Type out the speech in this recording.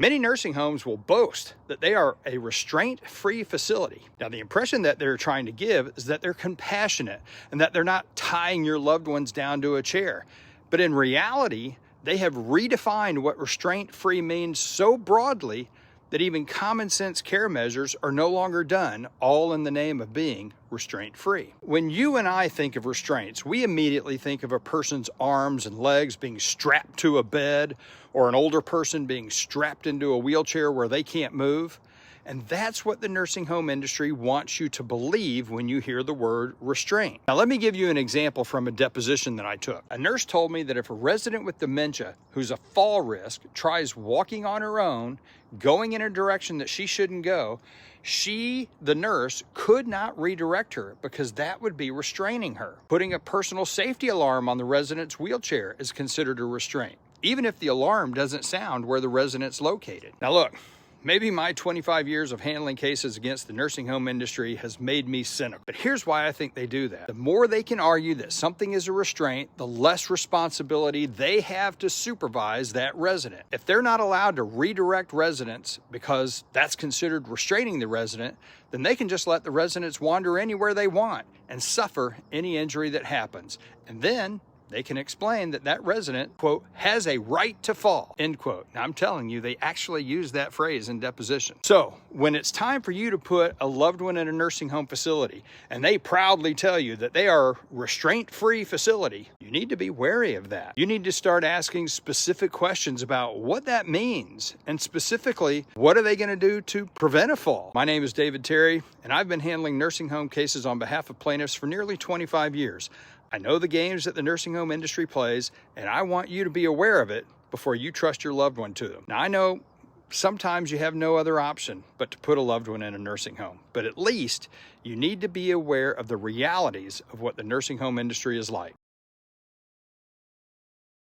Many nursing homes will boast that they are a restraint-free facility. Now, the impression that they're trying to give is that they're compassionate and that they're not tying your loved ones down to a chair. But in reality, they have redefined what restraint-free means so broadly that even common sense care measures are no longer done, all in the name of being restraint-free. When you and I think of restraints, we immediately think of a person's arms and legs being strapped to a bed, or an older person being strapped into a wheelchair where they can't move. And that's what the nursing home industry wants you to believe when you hear the word restraint. Now, let me give you an example from a deposition that I took. A nurse told me that if a resident with dementia who's a fall risk tries walking on her own, going in a direction that she shouldn't go, she, the nurse, could not redirect her because that would be restraining her. Putting a personal safety alarm on the resident's wheelchair is considered a restraint, even if the alarm doesn't sound where the resident's located. Now look, maybe my 25 years of handling cases against the nursing home industry has made me cynical, but here's why I think they do that. The more they can argue that something is a restraint, the less responsibility they have to supervise that resident. If they're not allowed to redirect residents because that's considered restraining the resident, then they can just let the residents wander anywhere they want and suffer any injury that happens. And then they can explain that that resident, quote, has a right to fall, end quote. Now, I'm telling you, they actually use that phrase in deposition. So when it's time for you to put a loved one in a nursing home facility and they proudly tell you that they are a restraint-free facility, you need to be wary of that. You need to start asking specific questions about what that means, and specifically, what are they going to do to prevent a fall? My name is David Terry, and I've been handling nursing home cases on behalf of plaintiffs for nearly 25 years. I know the games that the nursing home industry plays, and I want you to be aware of it before you trust your loved one to them. Now, I know sometimes you have no other option but to put a loved one in a nursing home, but at least you need to be aware of the realities of what the nursing home industry is like.